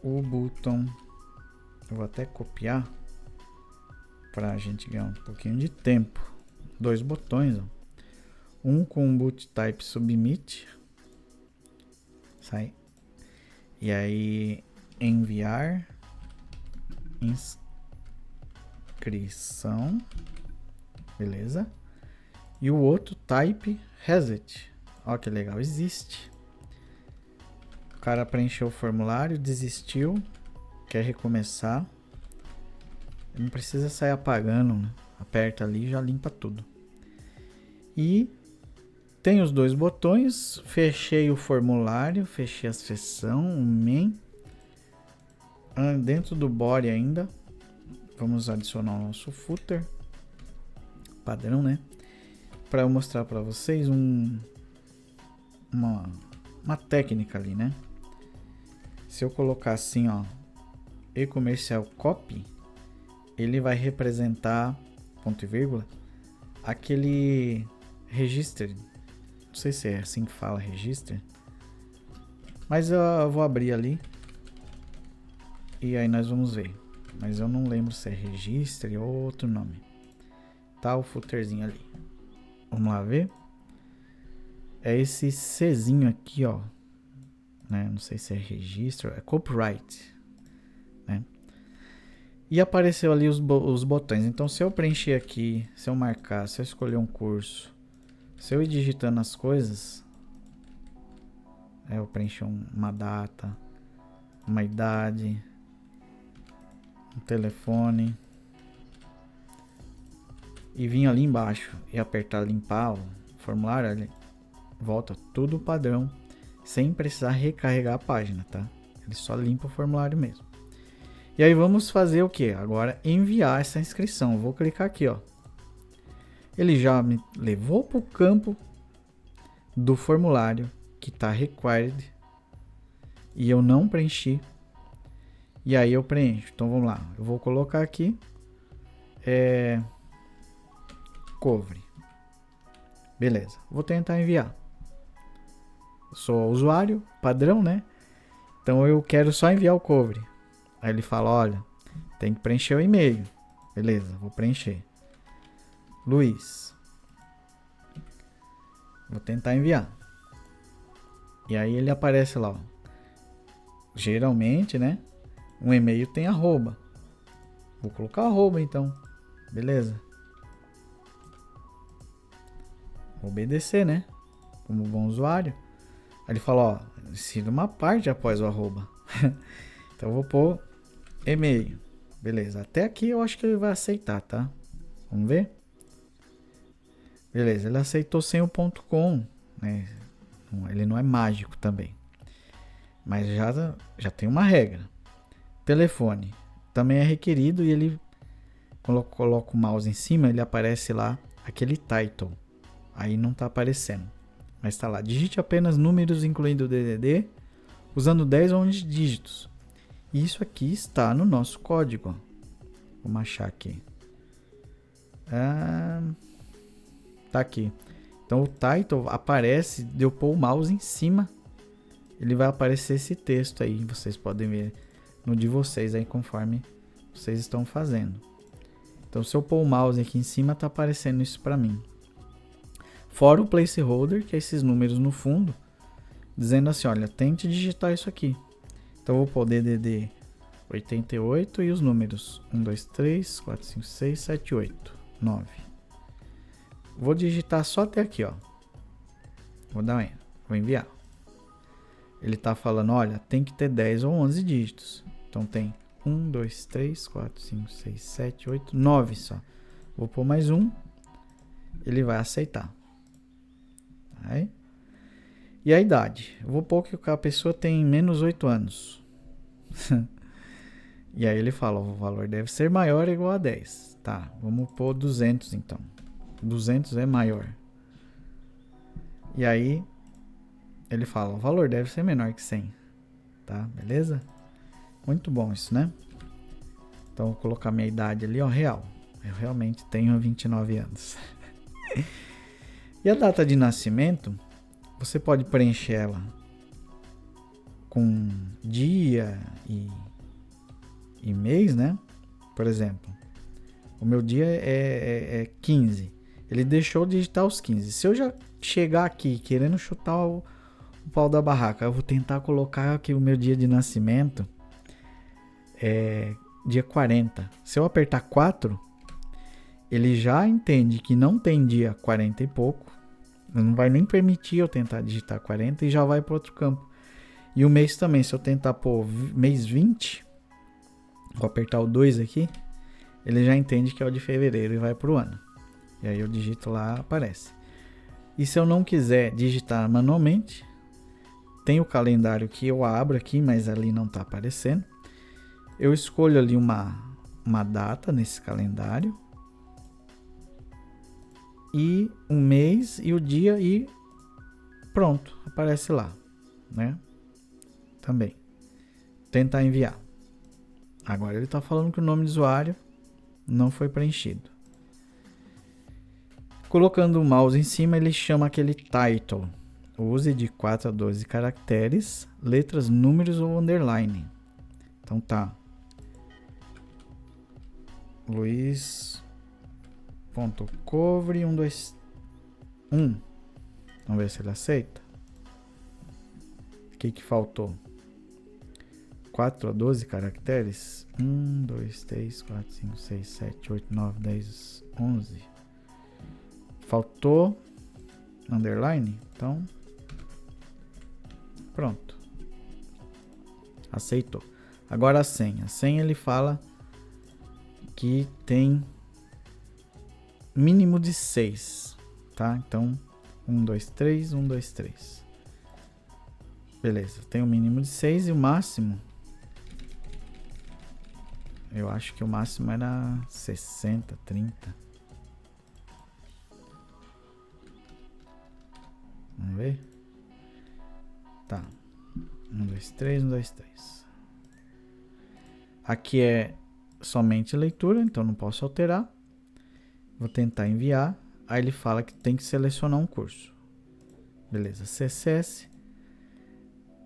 O botão, eu vou até copiar para a gente ganhar um pouquinho de tempo. 2 botões, ó. Um com o boot type submit, sai. E aí enviar inscrição, beleza? E o outro type reset. Ó que legal, existe. O cara preencheu o formulário, desistiu, quer recomeçar. Não precisa sair apagando, né? Aperta ali e já limpa tudo. E tem os dois botões. Fechei o formulário, fechei a seção, o main. Dentro do body ainda, vamos adicionar o nosso footer padrão, né? Para eu mostrar para vocês uma técnica ali, né? Se eu colocar assim, ó, e-comercial copy, ele vai representar, ponto e vírgula, aquele register. Não sei se é assim que fala, register. Mas eu vou abrir ali. E aí nós vamos ver. Mas eu não lembro se é register ou outro nome. Tá o footerzinho ali. Vamos lá ver. É esse Czinho aqui, ó. Né? Não sei se é registro. É copyright. Né? E apareceu ali os botões. Então se eu preencher aqui, se eu marcar, se eu escolher um curso, se eu ir digitando as coisas, eu preencho uma data, uma idade, um telefone, e vim ali embaixo e apertar limpar o formulário, ele volta tudo padrão, sem precisar recarregar a página, tá? Ele só limpa o formulário mesmo. E aí vamos fazer o que? Agora enviar essa inscrição. Vou clicar aqui, ó. Ele já me levou para o campo do formulário que está required e eu não preenchi. E aí eu preencho. Então vamos lá. Eu vou colocar aqui cover. Beleza. Vou tentar enviar. Eu sou usuário padrão, né? Então eu quero só enviar o cover. Aí ele fala, olha, tem que preencher o e-mail. Beleza, vou preencher. Luiz. Vou tentar enviar. E aí ele aparece lá, ó. Geralmente, né? Um e-mail tem arroba. Vou colocar arroba então. Beleza. Vou obedecer, né? Como bom usuário. Aí ele fala, ó, insira uma parte após o arroba. Então eu vou pôr e-mail. Beleza. Até aqui eu acho que ele vai aceitar, tá? Vamos ver? Beleza. Ele aceitou sem o ponto .com, né? Ele não é mágico também. Mas já tem uma regra. Telefone também é requerido e ele, quando eu coloco o mouse em cima, ele aparece lá aquele title. Aí não está aparecendo. Mas está lá. Digite apenas números incluindo o DDD usando 10 ou 11 dígitos. Isso aqui está no nosso código. Vamos achar aqui. Tá aqui. Então o title aparece, de eu pôr o mouse em cima, ele vai aparecer esse texto aí. Vocês podem ver no de vocês aí conforme vocês estão fazendo. Então se eu pôr o mouse aqui em cima, tá aparecendo isso para mim. Fora o placeholder, que é esses números no fundo, dizendo assim, olha, tente digitar isso aqui. Então eu vou pôr DDD 88 e os números 1, 2, 3, 4, 5, 6, 7, 8, 9. Vou digitar só até aqui, ó. Vou dar um enter. Vou enviar. Ele tá falando, olha, tem que ter 10 ou 11 dígitos. Então tem 1, 2, 3, 4, 5, 6, 7, 8, 9 só. Vou pôr mais um. Ele vai aceitar. Aí. E a idade? Eu vou pôr que a pessoa tem menos 8 anos. E aí ele fala, o valor deve ser maior ou igual a 10. Tá, vamos pôr 200 então. 200 é maior. E aí ele fala, o valor deve ser menor que 100. Tá, beleza? Muito bom isso, né? Então vou colocar minha idade ali, ó, real. Eu realmente tenho 29 anos. E a data de nascimento, você pode preencher ela com dia e mês, né? Por exemplo, o meu dia é 15. Ele deixou de digitar os 15. Se eu já chegar aqui querendo chutar o pau da barraca, eu vou tentar colocar aqui o meu dia de nascimento é dia 40. Se eu apertar 4, ele já entende que não tem dia 40 e pouco. Não vai nem permitir eu tentar digitar 40 e já vai para outro campo. E o mês também, se eu tentar pôr mês 20, vou apertar o 2 aqui, ele já entende que é o de fevereiro e vai para o ano. E aí eu digito lá, aparece. E se eu não quiser digitar manualmente, tem o calendário que eu abro aqui, mas ali não está aparecendo. Eu escolho ali uma data nesse calendário. E um mês e o dia e pronto, aparece lá, né? Também. Tentar enviar. Agora ele está falando que o nome do usuário não foi preenchido. Colocando o mouse em cima, ele chama aquele title. Use de 4 a 12 caracteres, letras, números ou underline. Então tá. Luiz.cover 121. Vamos ver se ele aceita. O que faltou? 4 a 12 caracteres. 1, 2, 3, 4, 5, 6, 7, 8, 9, 10, 11. Faltou underline. Então, pronto. Aceitou. Agora a senha. A senha ele fala que tem mínimo de 6. Tá? Então, 1, 2, 3, 1, 2, 3. Beleza. Tem um mínimo de 6 e o máximo... Eu acho que o máximo era 60, 30. Vamos ver? Tá. 1, 2, 3, 1, 2, 3. Aqui é somente leitura, então não posso alterar. Vou tentar enviar. Aí ele fala que tem que selecionar um curso. Beleza. CSS.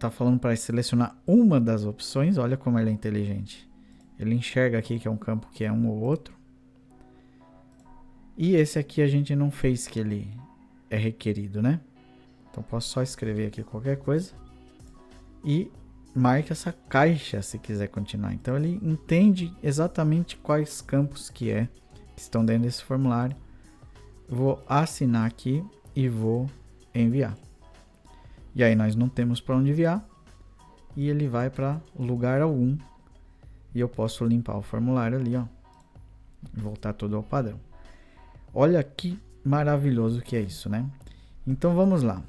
Tá falando para selecionar uma das opções. Olha como ele é inteligente. Ele enxerga aqui que é um campo que é um ou outro. E esse aqui a gente não fez que ele é requerido, né? Então posso só escrever aqui qualquer coisa. E marque essa caixa se quiser continuar. Então ele entende exatamente quais campos que estão dentro desse formulário. Vou assinar aqui e vou enviar. E aí nós não temos para onde enviar. E ele vai para lugar algum. E eu posso limpar o formulário ali, ó. E voltar tudo ao padrão. Olha que maravilhoso que é isso, né? Então vamos lá.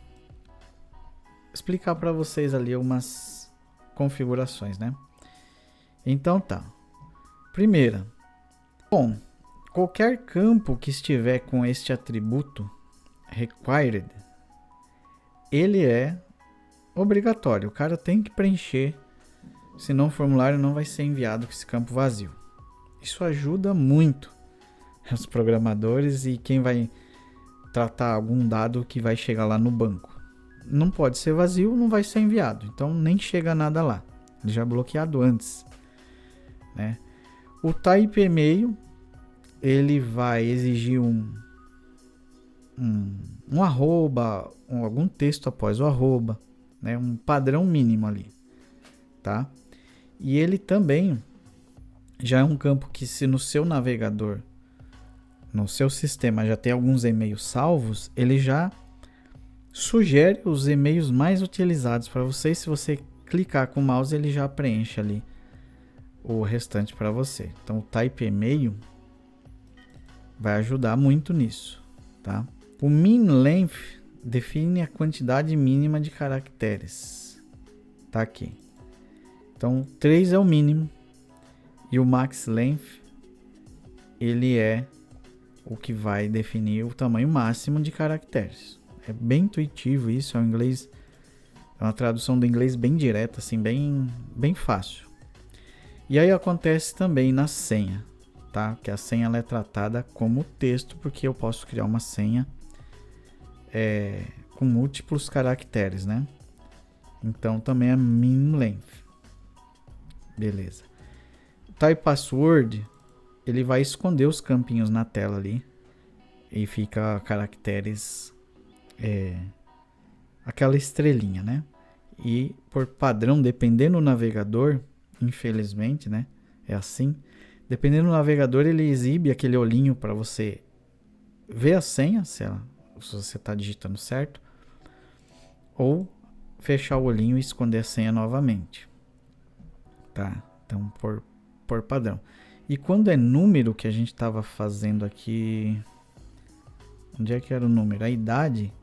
Explicar para vocês ali algumas configurações, né? Então tá. Primeira. Bom, qualquer campo que estiver com este atributo required, ele é obrigatório. O cara tem que preencher. Senão o formulário não vai ser enviado com esse campo vazio. Isso ajuda muito os programadores e quem vai tratar algum dado que vai chegar lá no banco. Não pode ser vazio, não vai ser enviado. Então nem chega nada lá. Ele já é bloqueado antes, né? O type e-mail, ele vai exigir um arroba, algum texto após o arroba, né? Um padrão mínimo ali, tá? E ele também já é um campo que, se no seu navegador, no seu sistema já tem alguns e-mails salvos, ele já sugere os e-mails mais utilizados para você. E se você clicar com o mouse, ele já preenche ali o restante para você. Então o type e-mail vai ajudar muito nisso, tá? O min length define a quantidade mínima de caracteres. Tá aqui. Então 3 é o mínimo e o max length ele é o que vai definir o tamanho máximo de caracteres. É bem intuitivo isso, é um inglês, é uma tradução do inglês bem direta, assim, bem fácil. E aí acontece também na senha, tá? Que a senha ela é tratada como texto, porque eu posso criar uma senha com múltiplos caracteres, né? Então também é min length. Beleza. O type password, ele vai esconder os campinhos na tela ali e fica caracteres, aquela estrelinha, né? E por padrão, dependendo do navegador, infelizmente, né? É assim. Dependendo do navegador, ele exibe aquele olhinho para você ver a senha, se você está digitando certo, ou fechar o olhinho e esconder a senha novamente. Tá? Então, por padrão. E quando é número, que a gente estava fazendo aqui... Onde é que era o número? A idade,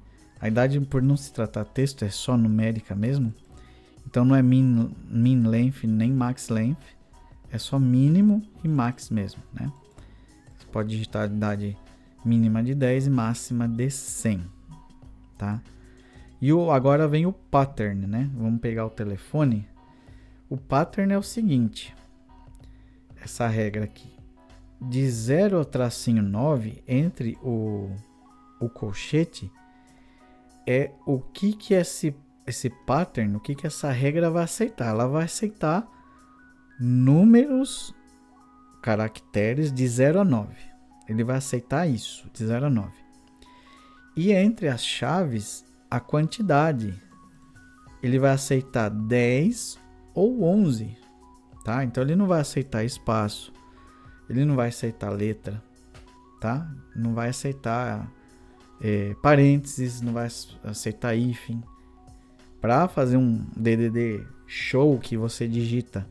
A idade, por não se tratar texto, é só numérica mesmo. Então não é min length nem max length. É só mínimo e max mesmo, né? Você pode digitar a idade mínima de 10 e máxima de 100, tá? E agora vem o pattern, né? Vamos pegar o telefone. O pattern é o seguinte. Essa regra aqui. De 0 ao tracinho 9, entre o colchete, é o que esse pattern, o que essa regra vai aceitar. Ela vai aceitar números, caracteres de 0 a 9. Ele vai aceitar isso, de 0 a 9. E entre as chaves, a quantidade. Ele vai aceitar 10 ou 11, tá? Então ele não vai aceitar espaço, ele não vai aceitar letra, tá? Não vai aceitar parênteses, não vai aceitar hífen. Para fazer um DDD show que você digita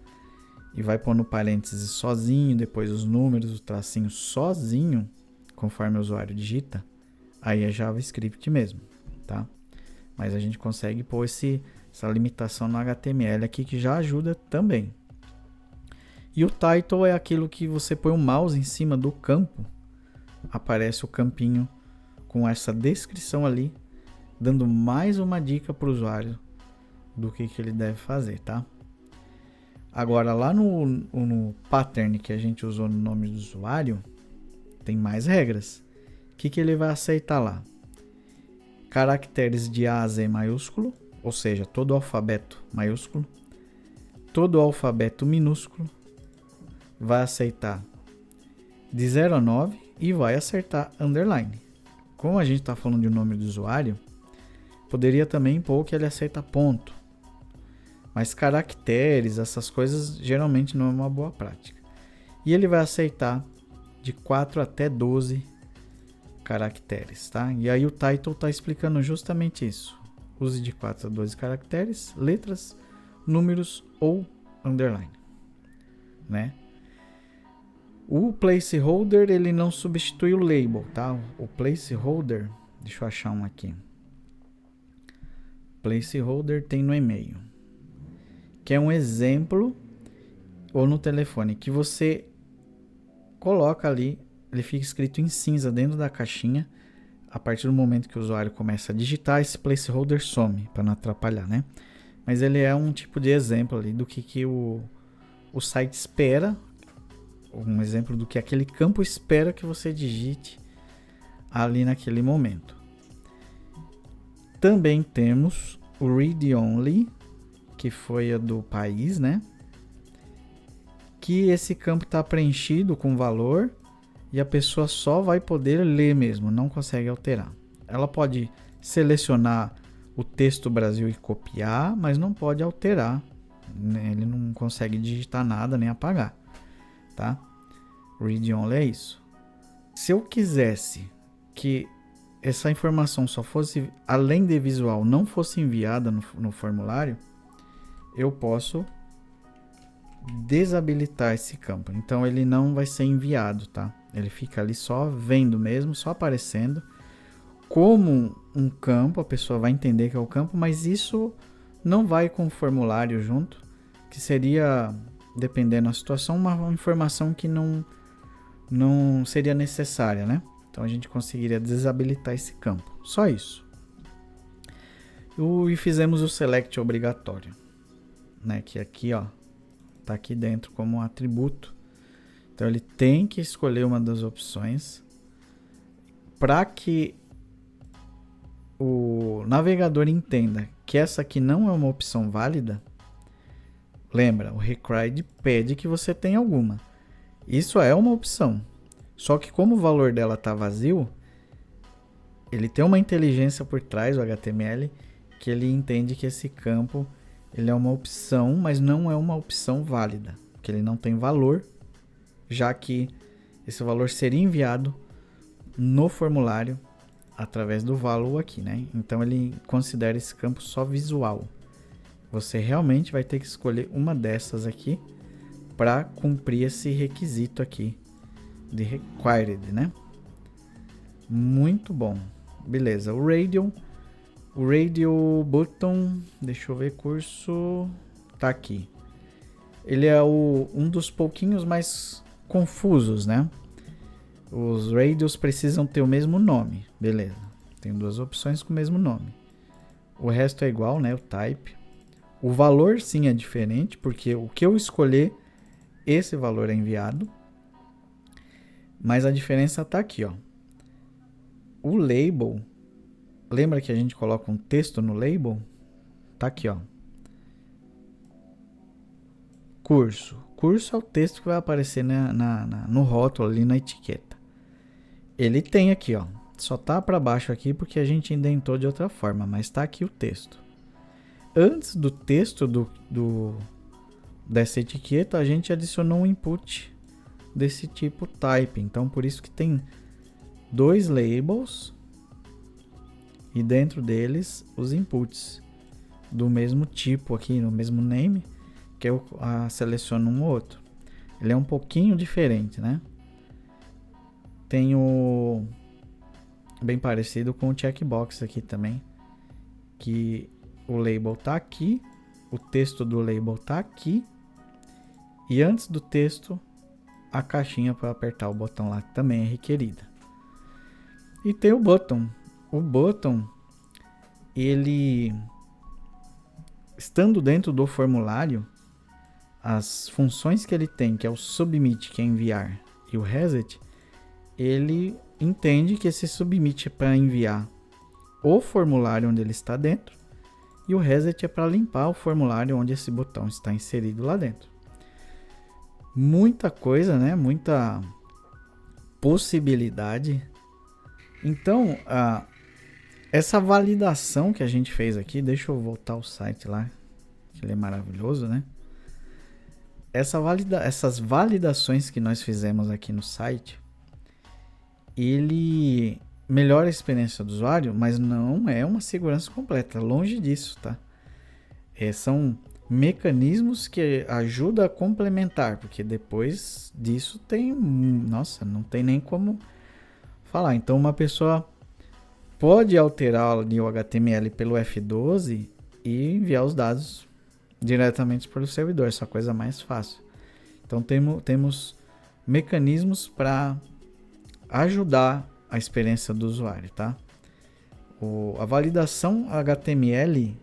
e vai pôr no parênteses sozinho, depois os números, o tracinho sozinho, conforme o usuário digita, aí é JavaScript mesmo, tá? Mas a gente consegue pôr essa limitação no HTML aqui que já ajuda também. E o title é aquilo que você põe o mouse em cima do campo, aparece o campinho com essa descrição ali, dando mais uma dica para o usuário do que ele deve fazer, tá? Agora lá no pattern que a gente usou no nome do usuário, tem mais regras. O que ele vai aceitar lá? Caracteres de A a Z maiúsculo, ou seja, todo o alfabeto maiúsculo, todo o alfabeto minúsculo, vai aceitar de 0 a 9 e vai acertar underline. Como a gente está falando de nome do usuário, poderia também pôr que ele aceita ponto. Mas caracteres, essas coisas, geralmente não é uma boa prática. E ele vai aceitar de 4 até 12 caracteres, tá? E aí o title está explicando justamente isso. Use de 4 a 12 caracteres, letras, números ou underline, né? O placeholder, ele não substitui o label, tá? O placeholder, deixa eu achar um aqui. Placeholder tem no e-mail, que é um exemplo, ou no telefone, que você coloca ali, ele fica escrito em cinza dentro da caixinha. A partir do momento que o usuário começa a digitar, esse placeholder some, para não atrapalhar, né? Mas ele é um tipo de exemplo ali do que o site espera, um exemplo do que aquele campo espera que você digite ali naquele momento. Também temos o read only, que foi a do país, né? Que esse campo está preenchido com valor e a pessoa só vai poder ler mesmo, não consegue alterar. Ela pode selecionar o texto Brasil e copiar, mas não pode alterar, né? Ele não consegue digitar nada nem apagar, tá? Read only é isso. Se eu quisesse que essa informação só fosse, além de visual, não fosse enviada no formulário, eu posso desabilitar esse campo. Então ele não vai ser enviado, tá? Ele fica ali só vendo mesmo, só aparecendo como um campo. A pessoa vai entender que é o campo, mas isso não vai com o formulário junto, que seria, dependendo da situação, uma informação que não seria necessária, né? Então a gente conseguiria desabilitar esse campo. Só isso. E fizemos o select obrigatório, né? Que aqui, ó, tá aqui dentro como um atributo. Então ele tem que escolher uma das opções para que o navegador entenda que essa aqui não é uma opção válida. Lembra, o required pede que você tenha alguma. Isso é uma opção. Só que como o valor dela está vazio, ele tem uma inteligência por trás do HTML que ele entende que esse campo ele é uma opção, mas não é uma opção válida, porque ele não tem valor, já que esse valor seria enviado no formulário através do value aqui, né? Então ele considera esse campo só visual. Você realmente vai ter que escolher uma dessas aqui para cumprir esse requisito aqui de required, né? Muito bom. Beleza. O radial O Radio Button, deixa eu ver, curso, tá aqui. Ele é um dos pouquinhos mais confusos, né? Os radios precisam ter o mesmo nome, beleza. Tem duas opções com o mesmo nome. O resto é igual, né? O type. O valor sim é diferente, porque o que eu escolher, esse valor é enviado. Mas a diferença tá aqui, ó. O label, lembra que a gente coloca um texto no label? Tá aqui, ó. Curso. Curso é o texto que vai aparecer no rótulo ali na etiqueta. Ele tem aqui, ó. Só tá para baixo aqui porque a gente indentou de outra forma, mas tá aqui o texto. Antes do texto dessa etiqueta, a gente adicionou um input desse tipo type. Então, por isso que tem dois labels e dentro deles os inputs do mesmo tipo aqui, no mesmo name, que eu seleciono um ou outro. Ele é um pouquinho diferente, né? Tem o bem parecido com o checkbox aqui também, que o label tá aqui, o texto do label tá aqui, e antes do texto a caixinha para apertar o botão lá também é requerida. E tem o button. O button, ele estando dentro do formulário, as funções que ele tem, que é o submit, que é enviar, e o reset, ele entende que esse submit é para enviar o formulário onde ele está dentro e o reset é para limpar o formulário onde esse botão está inserido lá dentro. Muita coisa, né? Muita possibilidade. Então, essa validação que a gente fez aqui, deixa eu voltar ao site lá, que ele é maravilhoso, né? Essas validações que nós fizemos aqui no site, ele melhora a experiência do usuário, mas não é uma segurança completa, longe disso, tá? São mecanismos que ajudam a complementar, porque depois disso tem, nossa, não tem nem como falar. Então uma pessoa pode alterar ali o HTML pelo F12 e enviar os dados diretamente pelo servidor, essa é a coisa mais fácil. Então temos mecanismos para ajudar a experiência do usuário, tá? A validação HTML,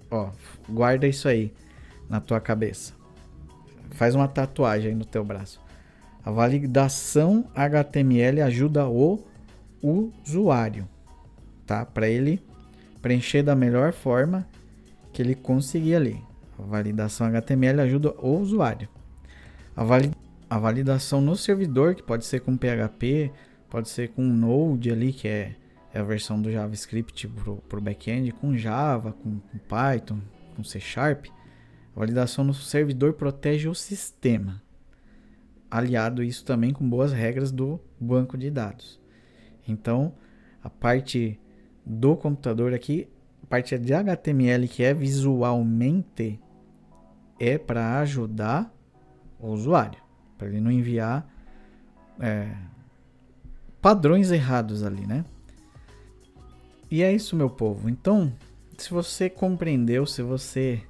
ó, guarda isso aí na tua cabeça. Faz uma tatuagem aí no teu braço. A validação HTML ajuda o usuário, tá? Para ele preencher da melhor forma que ele conseguir ali. A validação HTML ajuda o usuário. A validação no servidor, que pode ser com PHP, pode ser com Node ali, que é a versão do JavaScript para o back-end, com Java, com Python, com C Sharp. A validação no servidor protege o sistema. Aliado isso também com boas regras do banco de dados. Então, a parte do computador aqui, a parte de HTML que é visualmente, é para ajudar o usuário, para ele não enviar padrões errados ali, né? E é isso, meu povo. Então, se você compreendeu, se você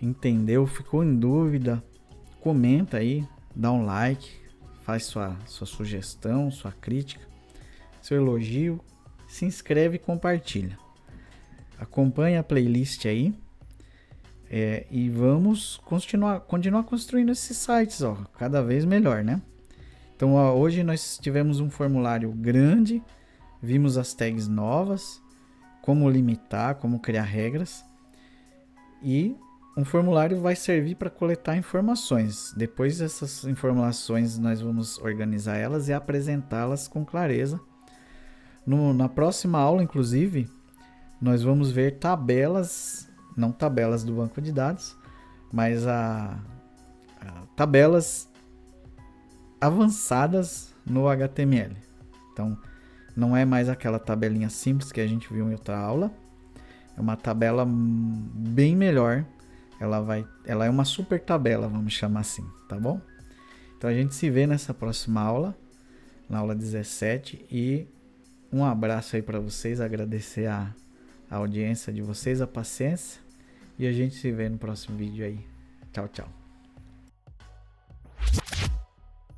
entendeu, ficou em dúvida, comenta aí, dá um like, faz sua sugestão, sua crítica, seu elogio, se inscreve e compartilha. Acompanha a playlist aí e vamos continuar construindo esses sites, ó, cada vez melhor, né? Então, hoje nós tivemos um formulário grande, vimos as tags novas, como limitar, como criar regras, e um formulário vai servir para coletar informações. Depois dessas informações nós vamos organizar elas e apresentá-las com clareza. Na próxima aula, inclusive, nós vamos ver tabelas, não tabelas do banco de dados, mas tabelas avançadas no HTML. Então, não é mais aquela tabelinha simples que a gente viu em outra aula. É uma tabela bem melhor. Ela é uma super tabela, vamos chamar assim, tá bom? Então a gente se vê nessa próxima aula, na aula 17, e um abraço aí para vocês, agradecer a a audiência de vocês, a paciência. E a gente se vê no próximo vídeo aí. Tchau, tchau.